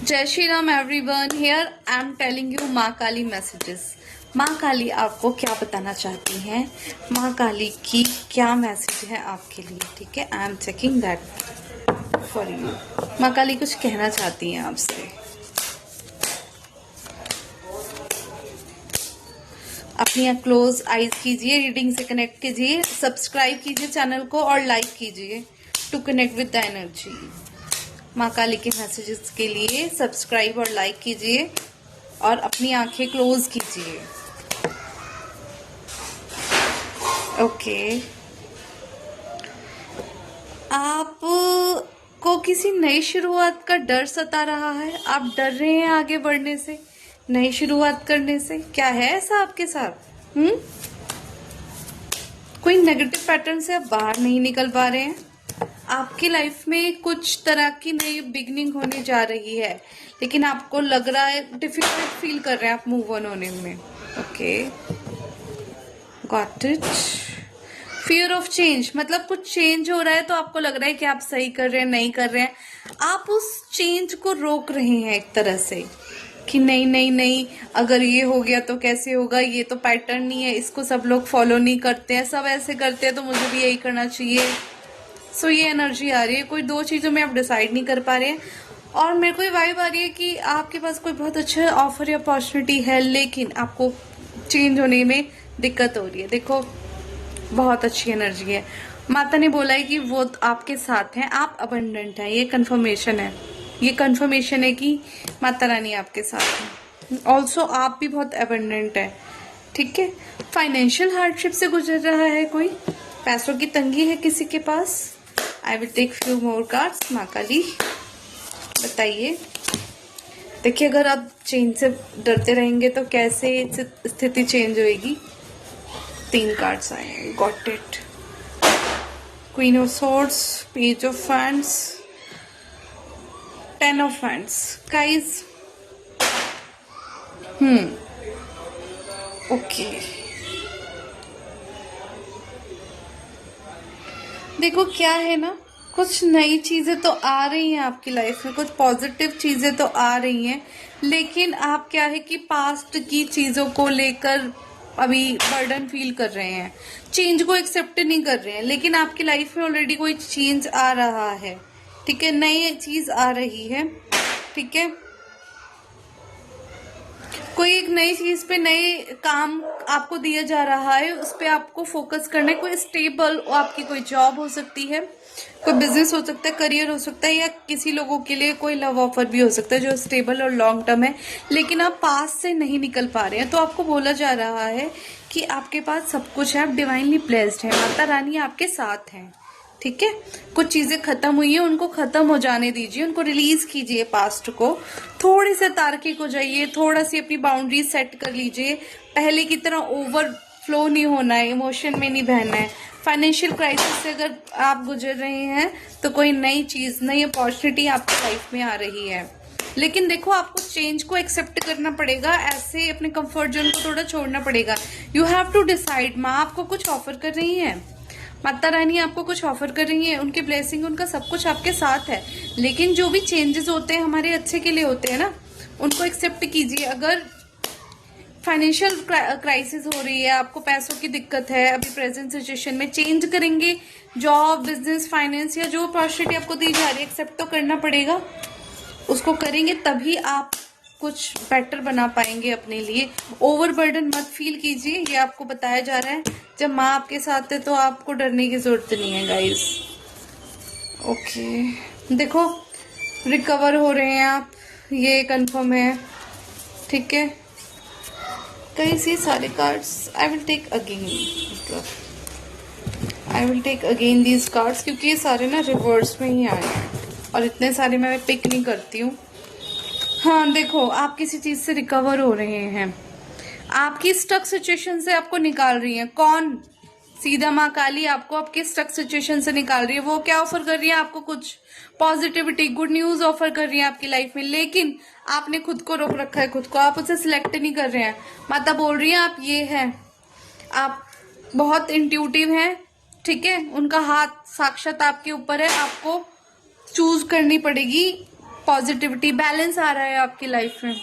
जय Shri Ram everyone. Here I am telling you माँ काली messages. माँ काली आपको क्या बताना चाहती हैं, माँ काली की क्या मैसेज है आपके लिए। ठीक है, I am checking that for you. माँ काली कुछ कहना चाहती हैं आपसे। अपनी क्लोज आइज कीजिए, रीडिंग से कनेक्ट कीजिए, सब्सक्राइब कीजिए चैनल को और लाइक कीजिए to connect with the energy. माँ काली के मैसेजेस के लिए सब्सक्राइब और लाइक कीजिए और अपनी आंखें क्लोज कीजिए। ओके, आप को किसी नई शुरुआत का डर सता रहा है। आप डर रहे हैं आगे बढ़ने से, नई शुरुआत करने से। क्या है ऐसा आपके साथ? कोई नेगेटिव पैटर्न से आप बाहर नहीं निकल पा रहे हैं। आपकी लाइफ में कुछ तरह की नई बिगनिंग होने जा रही है, लेकिन आपको लग रहा है, डिफिकल्ट फील कर रहे हैं आप मूव ऑन होने में। Okay, got it. Fear of change, मतलब कुछ चेंज हो रहा है तो आपको लग रहा है कि आप सही कर रहे हैं, नहीं कर रहे हैं। आप उस चेंज को रोक रहे हैं एक तरह से कि नहीं नहीं नहीं, अगर ये हो गया तो कैसे होगा, ये तो पैटर्न नहीं है, इसको सब लोग फॉलो नहीं करते हैं, सब ऐसे करते हैं तो मुझे भी यही करना चाहिए। सो ये एनर्जी आ रही है, कोई दो चीज़ों में आप डिसाइड नहीं कर पा रहे हैं। और मेरे को ये वाइब आ रही है कि आपके पास कोई बहुत अच्छा ऑफर या अपॉर्चुनिटी है, लेकिन आपको चेंज होने में दिक्कत हो रही है। देखो, बहुत अच्छी एनर्जी है। माता ने बोला है कि वो आपके साथ हैं, आप अबंडेंट हैं। ये कंफर्मेशन है, ये कंफर्मेशन है कि माता रानी आपके साथ हैं। ऑल्सो आप भी बहुत अबंडेंट है। ठीक है, फाइनेंशियल हार्डशिप से गुजर रहा है कोई, पैसों की तंगी है किसी के पास। I will take few more cards. माँ काली बताइए। देखिए, अगर आप चेंज से डरते रहेंगे तो कैसे स्थिति चेंज होएगी। 3 कार्ड्स आए हैं, got it. Queen of swords, page of friends, 10 of friends. Guys, okay, देखो क्या है ना, कुछ नई चीजें तो आ रही हैं आपकी लाइफ में, कुछ पॉजिटिव चीजें तो आ रही हैं, लेकिन आप क्या है कि पास्ट की चीजों को लेकर अभी बर्डन फील कर रहे हैं, चेंज को एक्सेप्ट नहीं कर रहे हैं। लेकिन आपकी लाइफ में ऑलरेडी कोई चेंज आ रहा है। ठीक है, नई चीज आ रही है। ठीक है, कोई एक नई चीज पे नए काम आपको दिया जा रहा है, उस पे आपको फोकस करना है। कोई स्टेबल, आपकी कोई जॉब हो सकती है, कोई बिजनेस हो सकता है, करियर हो सकता है, या किसी लोगों के लिए कोई लव ऑफर भी हो सकता है जो स्टेबल और लॉन्ग टर्म है, लेकिन आप पास से नहीं निकल पा रहे हैं। तो आपको बोला जा रहा है कि आपके पास सब कुछ है, आप डिवाइनली ब्लेस्ड हैं, माता रानी आपके साथ हैं। ठीक है, कुछ चीजें खत्म हुई है, उनको खत्म हो जाने दीजिए, उनको रिलीज कीजिए। पास्ट को थोड़े से तार्किक हो जाइए, थोड़ा सी अपनी बाउंड्रीज सेट कर लीजिए। पहले की तरह ओवर फ्लो नहीं होना है, इमोशन में नहीं बहना है। फाइनेंशियल क्राइसिस से अगर आप गुजर रहे हैं तो कोई नई चीज, नई अपॉर्चुनिटी आपकी लाइफ में आ रही है। लेकिन देखो, आपको चेंज को एक्सेप्ट करना पड़ेगा, ऐसे अपने कंफर्ट जोन को थोड़ा छोड़ना पड़ेगा। You have to decide. माँ आपको कुछ ऑफर कर रही है, माता रानी आपको कुछ ऑफर कर रही है, उनके ब्लेसिंग, उनका सब कुछ आपके साथ है। लेकिन जो भी चेंजेस होते हैं हमारे अच्छे के लिए होते हैं ना, उनको एक्सेप्ट कीजिए। अगर फाइनेंशियल क्राइसिस हो रही है, आपको पैसों की दिक्कत है, अभी प्रेजेंट सिचुएशन में चेंज करेंगे, जॉब, बिजनेस, फाइनेंस, या जो अपॉर्चुनिटी आपको दी जा रही है, एक्सेप्ट तो करना पड़ेगा। उसको करेंगे तभी आप कुछ बेटर बना पाएंगे अपने लिए। ओवरबर्डन मत फील कीजिए, ये आपको बताया जा रहा है। जब माँ आपके साथ है तो आपको डरने की जरूरत नहीं है गाइस। ओके, देखो, रिकवर हो रहे हैं आप, ये कंफर्म है। ठीक है, कई सी सारे cards I will take again, I will take again these cards, क्योंकि ये सारे ना रिवर्स में ही आए हैं और इतने सारे मैं पिक नहीं करती हूँ। हाँ, देखो, आप किसी चीज से रिकवर हो रहे हैं, आपकी स्टक सिचुएशन से आपको निकाल रही है। कौन? सीधा माँ काली आपको आपके स्टक सिचुएशन से निकाल रही है। वो क्या ऑफर कर रही है आपको? कुछ पॉजिटिविटी, गुड न्यूज ऑफर कर रही है आपकी लाइफ में, लेकिन आपने खुद को रोक रखा है, खुद को आप उसे सिलेक्ट नहीं कर रहे हैं। माता बोल रही है आप ये हैं, आप बहुत इंट्यूटिव हैं। ठीक है, उनका हाथ साक्षात आपके ऊपर है, आपको चूज करनी पड़ेगी पॉजिटिविटी, बैलेंस आ रहा है आपकी लाइफ में,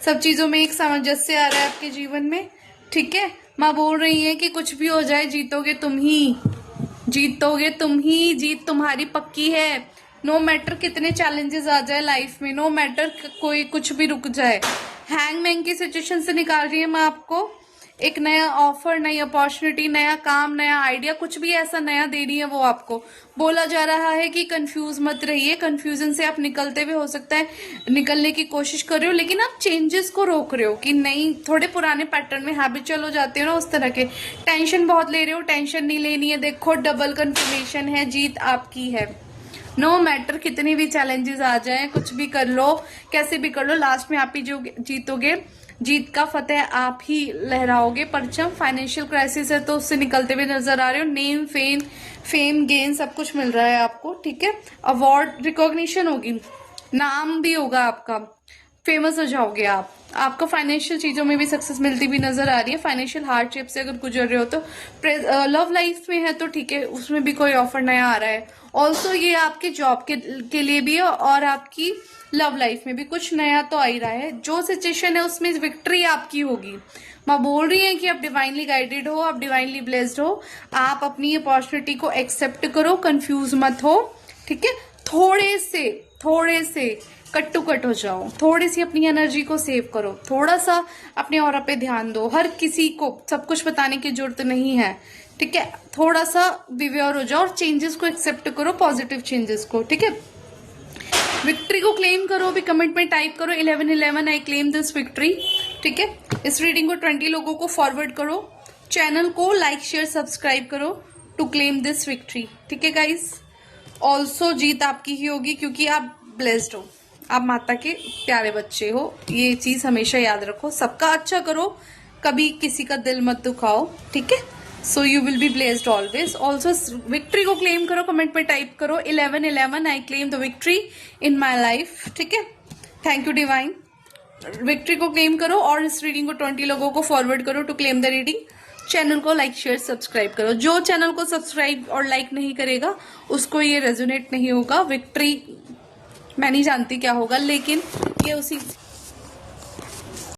सब चीजों में एक सामंजस्य आ रहा है आपके जीवन में। ठीक है, माँ बोल रही है कि कुछ भी हो जाए जीतोगे तुम ही, जीतोगे तुम ही, जीत तुम्हारी पक्की है। नो मैटर कितने चैलेंजेस आ जाए लाइफ में, नो मैटर कोई कुछ भी रुक जाए। हैंगमैन की सिचुएशन से निकाल रही है मैं आपको, एक नया ऑफर, नई अपॉर्चुनिटी, नया काम, नया आइडिया, कुछ भी ऐसा नया दे रही है वो आपको। बोला जा रहा है कि कंफ्यूज मत रहिए, कंफ्यूजन से आप निकलते हुए हो सकता है निकलने की कोशिश कर रहे हो, लेकिन आप चेंजेस को रोक रहे हो कि नहीं, थोड़े पुराने पैटर्न में हैबिचुअल हो जाते हो ना उस तरह के। टेंशन बहुत ले रहे हो, टेंशन नहीं लेनी है। देखो डबल कंफर्मेशन है, जीत आपकी है। नो मैटर कितने भी चैलेंजेस आ जाए, कुछ भी कर लो, कैसे भी कर लो, लास्ट में आप ही जो जीतोगे, जीत का फतेह आप ही लहराओगे परचम। फाइनेंशियल क्राइसिस है तो उससे निकलते हुए नजर आ रहे हो। नेम, फेम गेन सब कुछ मिल रहा है आपको। ठीक है, अवार्ड रिकॉग्निशन होगी, नाम भी होगा आपका, फेमस हो जाओगे आप। आपको फाइनेंशियल चीजों में भी सक्सेस मिलती भी नजर आ रही है। फाइनेंशियल हार्डशिप से अगर गुजर रहे हो तो, लव लाइफ में है तो ठीक है, उसमें भी कोई ऑफर नया आ रहा है। ऑल्सो ये आपके जॉब के लिए भी है और आपकी लव लाइफ में भी कुछ नया तो आ ही रहा है। जो सिचुएशन है उसमें विक्ट्री आपकी होगी। माँ बोल रही है कि आप डिवाइनली गाइडेड हो, आप डिवाइनली ब्लेस्ड हो। आप अपनी अपॉर्चुनिटी को एक्सेप्ट करो, कंफ्यूज मत हो। ठीक है, थोड़े से कट टू कट हो जाओ, थोड़ी सी अपनी एनर्जी को सेव करो, थोड़ा सा अपने ऑरा पे ध्यान दो। हर किसी को सब कुछ बताने की जरूरत नहीं है। ठीक है, थोड़ा सा बिवेयर हो जाओ और चेंजेस को एक्सेप्ट करो, पॉजिटिव चेंजेस को। ठीक है, विक्ट्री को क्लेम करो। अभी कमेंट में टाइप करो 1111 आई क्लेम दिस विक्ट्री। ठीक है, इस रीडिंग को 20 लोगों को फॉरवर्ड करो, चैनल को लाइक शेयर सब्सक्राइब करो टू क्लेम दिस विक्ट्री। ठीक है गाइस, ऑल्सो जीत आपकी ही होगी क्योंकि आप ब्लेस्ड हो, आप माता के प्यारे बच्चे हो। ये चीज हमेशा याद रखो, सबका अच्छा करो, कभी किसी का दिल मत दुखाओ। ठीक है, so you will be blessed always. Also victory को क्लेम करो, कमेंट में टाइप करो 1111 I claim the victory in my life. ठीक है, थैंक यू डिवाइन। विक्ट्री को क्लेम करो और इस रीडिंग को 20 लोगों को फॉरवर्ड करो to claim the reading. Channel को लाइक शेयर सब्सक्राइब करो। जो चैनल को सब्सक्राइब और लाइक नहीं करेगा उसको ये रेजोनेट नहीं होगा। विक्ट्री मैं नहीं जानती क्या होगा, लेकिन ये उसी